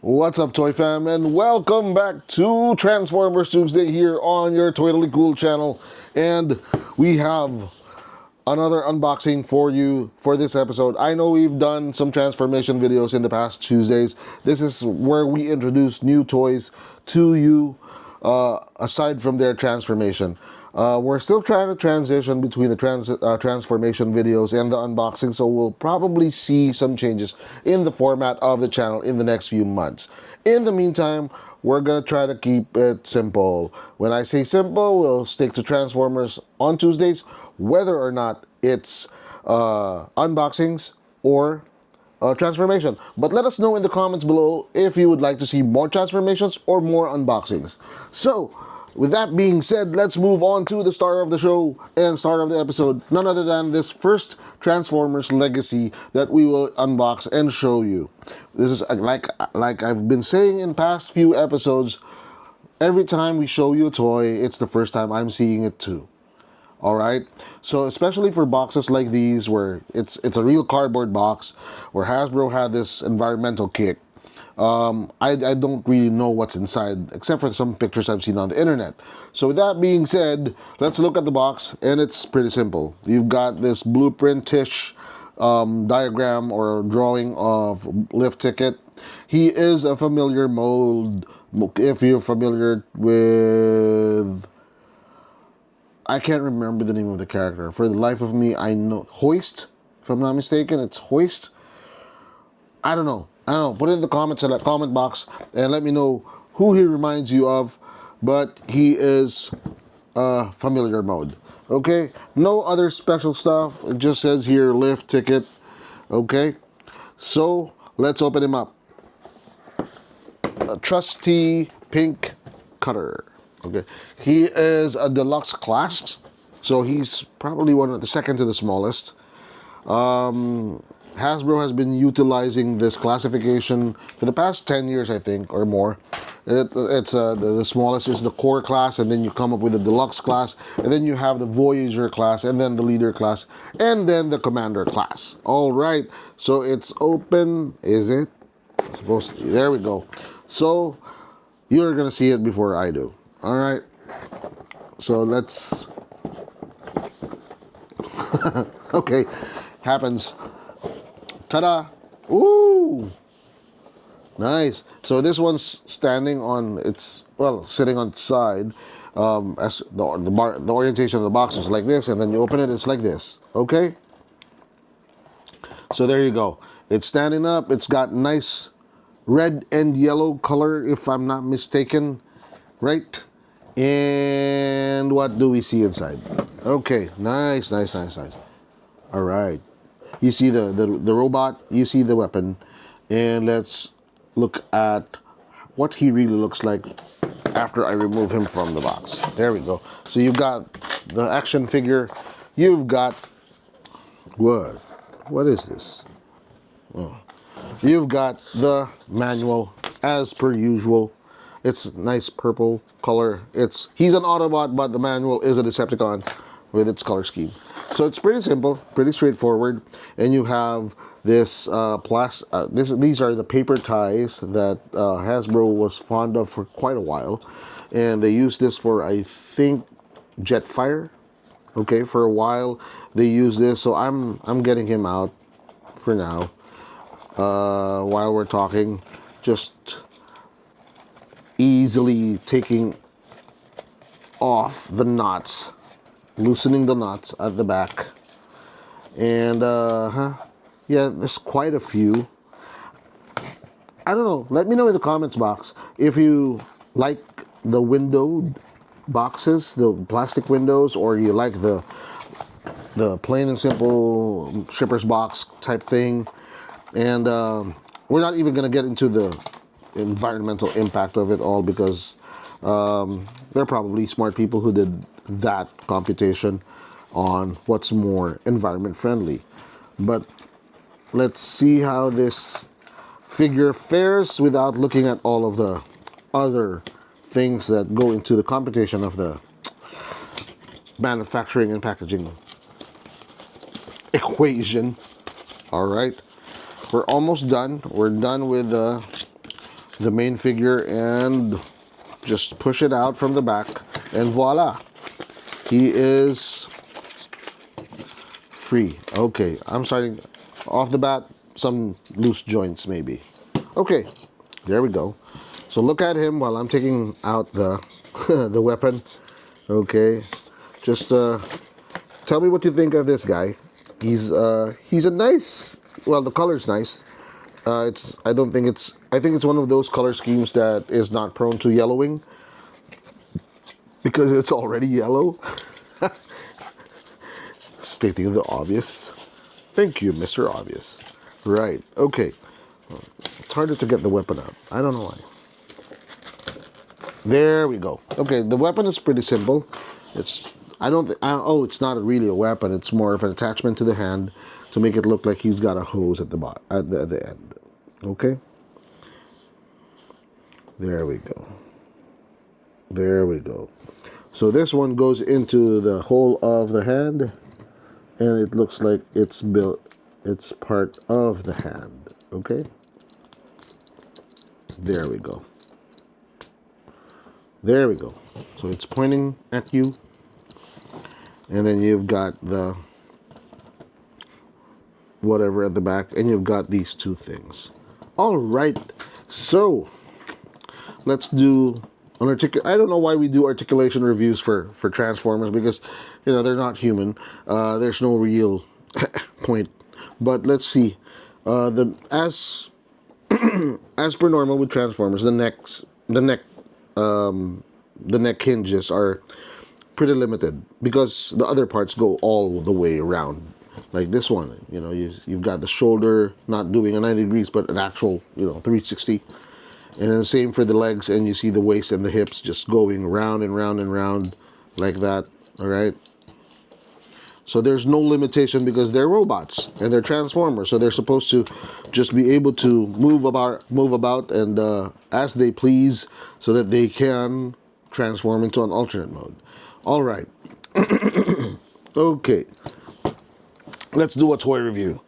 What's up, Toy Fam, and welcome back to Transformers Tuesday here on your Totally Cool channel. And we have another unboxing for you for this episode. I know we've done some transformation videos in the past Tuesdays. This is where we introduce new toys to you aside from their transformation. We're still trying to transition between the transformation videos and the unboxing, so we'll probably see some changes in the format of the channel in the next few months. In the meantime, we're going to try to keep it simple. When I say simple, we'll stick to Transformers on Tuesdays, whether or not it's unboxings or transformation. But let us know in the comments below if you would like to see more transformations or more unboxings. So, with that being said, let's move on to the star of the show and star of the episode. None other than this first Transformers Legacy that we will unbox and show you. This is like I've been saying in past few episodes, every time we show you a toy, it's the first time I'm seeing it too. Alright, so especially for boxes like these where it's a real cardboard box where Hasbro had this environmental kick. I don't really know what's inside except for some pictures I've seen on the internet. So with that being said, let's look at the box, and it's pretty simple. You've got this blueprint-ish diagram or drawing of Lift Ticket. He is a familiar mold. If you're familiar with, I can't remember the name of the character. For the life of me, I know Hoist. If I'm not mistaken, it's Hoist. I don't know. Put it in the comments in the comment box and let me know who he reminds you of. But he is familiar mode. Okay? No other special stuff. It just says here, Lift Ticket. Okay? So, let's open him up. A trusty pink cutter. Okay, he is a deluxe class, so he's probably one of the second to the smallest. Hasbro has been utilizing this classification for the past 10 years, I think, or more. The smallest is the core class, and then you come up with the deluxe class, and then you have the Voyager class, and then the leader class, and then the commander class. All right, so it's open. Is it? It's supposed to be. There we go. So you're gonna see it before I do. All right, so let's, okay, happens. Ta-da! Ooh! Nice. So this one's standing on its, well, sitting on its side. As the orientation of the box is like this, and then you open it, it's like this. Okay? So there you go. It's standing up. It's got nice red and yellow color, if I'm not mistaken. Right? And what do we see inside? Okay, nice. All right, you see the robot, you see the weapon, and let's look at what he really looks like after I remove him from the box. There we go. So you've got the action figure, you've got what is this? Oh. You've got the manual as per usual. It's nice purple color. He's an Autobot, but the manual is a Decepticon with its color scheme. So it's pretty simple, pretty straightforward. And you have this these are the paper ties that Hasbro was fond of for quite a while, and they used this for, I think, Jetfire. Okay, for a while they used this. So I'm getting him out for now. While we're talking, just easily taking off the knots, loosening the knots at the back, and yeah, there's quite a few. I don't know, let me know in the comments box if you like the window boxes, the plastic windows, or you like the plain and simple shipper's box type thing. And we're not even gonna get into the environmental impact of it all, because there are probably smart people who did that computation on what's more environment friendly. But let's see how this figure fares without looking at all of the other things that go into the computation of the manufacturing and packaging equation. All right, we're almost done. We're done with the the main figure and just push it out from the back, and voila, he is free. Okay, I'm starting off the bat, some loose joints maybe. Okay, there we go. So look at him while I'm taking out the the weapon. Okay, just tell me what you think of this guy. He's a nice. Well, the color's nice. I don't think it's. I think it's one of those color schemes that is not prone to yellowing because it's already yellow. Stating the obvious. Thank you, Mr. Obvious. Right. Okay. It's harder to get the weapon out. I don't know why. There we go. Okay, the weapon is pretty simple. It's it's not really a weapon. It's more of an attachment to the hand to make it look like he's got a hose at the end. Okay. There we go. There we go. So this one goes into the hole of the hand, and it looks like it's built. It's part of the hand. Okay. There we go. There we go. So it's pointing at you. And then you've got the whatever at the back. And you've got these two things. All right. So let's do an I don't know why we do articulation reviews for Transformers, because, you know, they're not human. There's no real point. But let's see. As per normal with Transformers, the neck hinges are pretty limited because the other parts go all the way around. Like this one, you know, you've got the shoulder not doing a 90 degrees, but an actual, 360. And then same for the legs, and you see the waist and the hips just going round and round and round like that. All right. So there's no limitation because they're robots and they're Transformers. So they're supposed to just be able to move about and as they please, so that they can transform into an alternate mode. All right. Okay. Let's do a toy review.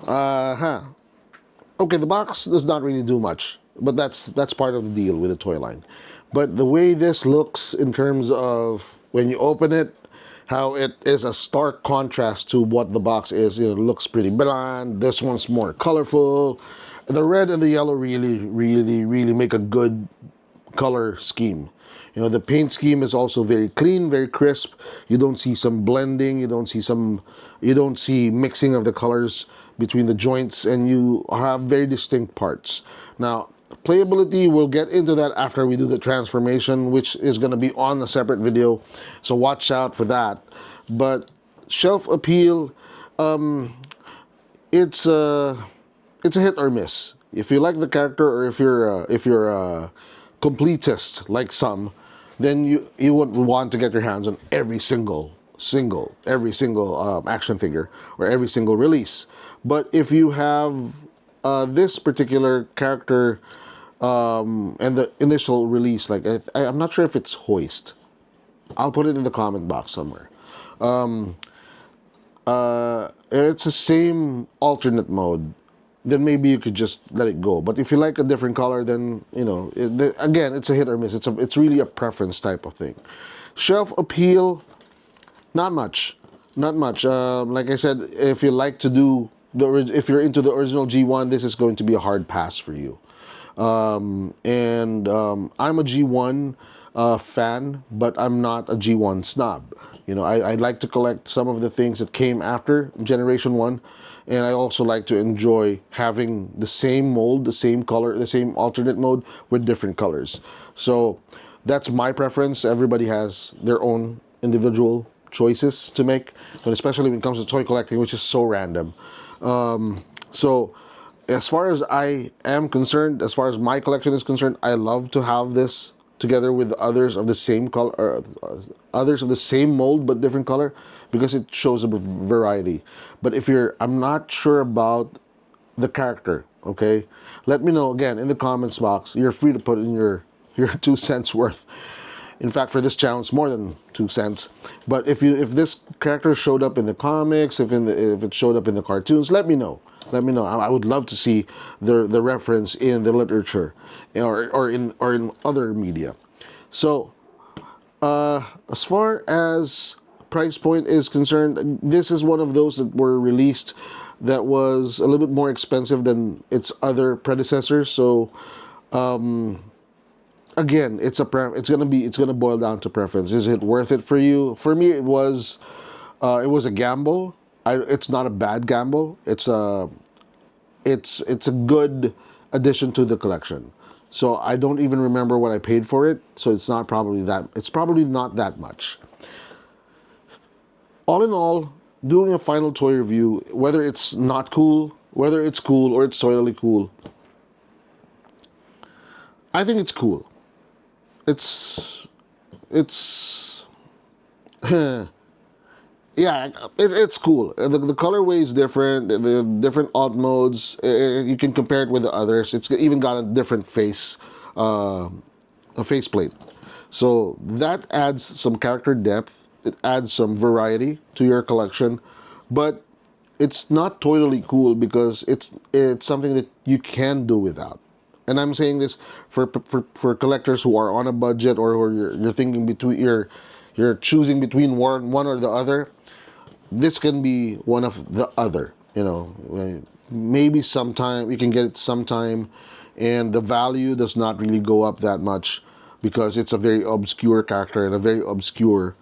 Okay, the box does not really do much, but that's part of the deal with the toy line. But the way this looks in terms of when you open it, how it is a stark contrast to what the box is. It looks pretty bland. This one's more colorful. The red and the yellow really make a good color scheme. You know, the paint scheme is also very clean, very crisp. You don't see some blending. You don't see mixing of the colors between the joints, and you have very distinct parts. Now, playability, we'll get into that after we do the transformation, which is going to be on a separate video, so watch out for that. But shelf appeal, it's a hit or miss. If you like the character, or if you're a completist like some, then you would want to get your hands on every single action figure or every single release. But if you have this particular character and the initial release, like I'm not sure if it's Hoist. I'll put it in the comment box somewhere. It's the same alternate mode, then maybe you could just let it go. But if you like a different color, then, again, it's a hit or miss. It's really a preference type of thing. Shelf appeal, not much. Like I said, if you like to do if you're into the original G1, this is going to be a hard pass for you. I'm a G1 fan, but I'm not a G1 snob. I like to collect some of the things that came after Generation 1, and I also like to enjoy having the same mold, the same color, the same alternate mode with different colors. So that's my preference. Everybody has their own individual choices to make, but especially when it comes to toy collecting, which is so random. So as far as I am concerned, as far as my collection is concerned, I love to have this together with others of the same color, others of the same mold but different color, because it shows a variety. But I'm not sure about the character, okay? Let me know again in the comments box. You're free to put in your 2 cents worth. In fact, for this channel, it's more than 2 cents. But if this character showed up in the comics, if it showed up in the cartoons, let me know. Let me know. I would love to see the reference in the literature or in other media. So as far as price point is concerned, this is one of those that were released that was a little bit more expensive than its other predecessors. So again, it's gonna boil down to preference. Is it worth it for you? For me, it was a gamble. It's not a bad gamble. It's a good addition to the collection. So I don't even remember what I paid for it. So it's probably not that much. All in all, doing a final toy review, whether it's not cool, whether it's cool or it's totally cool, I think it's cool. It's yeah, it's cool. The colorway is different. The different alt modes. You can compare it with the others. It's even got a different a faceplate. So that adds some character depth. It adds some variety to your collection, but it's not totally cool because it's something that you can do without. And I'm saying this for collectors who are on a budget, or who you're thinking between you're choosing between one or the other. This can be one of the other. Maybe sometime you can get it sometime, and the value does not really go up that much because it's a very obscure character and a very obscure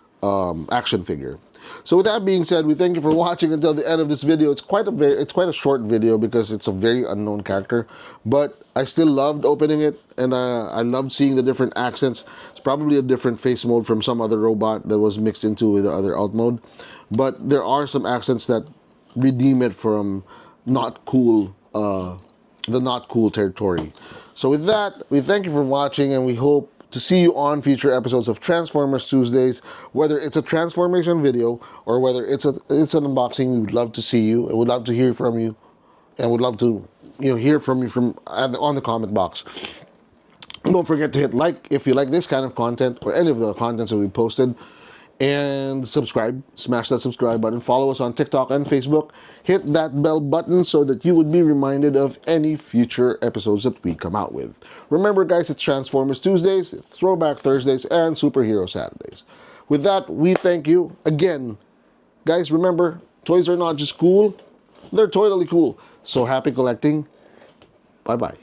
action figure. So with that being said, we thank you for watching until the end of this video. It's quite a short video because it's a very unknown character, but I still loved opening it, and I loved seeing the different accents. It's probably a different face mode from some other robot that was mixed into with the other alt mode, but there are some accents that redeem it from not cool, the not cool territory. So with that, we thank you for watching, and we hope to see you on future episodes of Transformers Tuesdays. Whether it's a transformation video or whether it's an unboxing, we would love to see you. I would love to hear from you, and would love to hear from you on the comment box. Don't forget to hit like if you like this kind of content or any of the contents that we posted, and subscribe. Smash that subscribe button. Follow us on TikTok and Facebook. Hit that bell button so that you would be reminded of any future episodes that we come out with. Remember, guys, it's Transformers Tuesdays, it's Throwback Thursdays, and Superhero Saturdays. With that, we thank you again. Guys, remember, toys are not just cool, they're totally cool. So happy collecting. Bye-bye.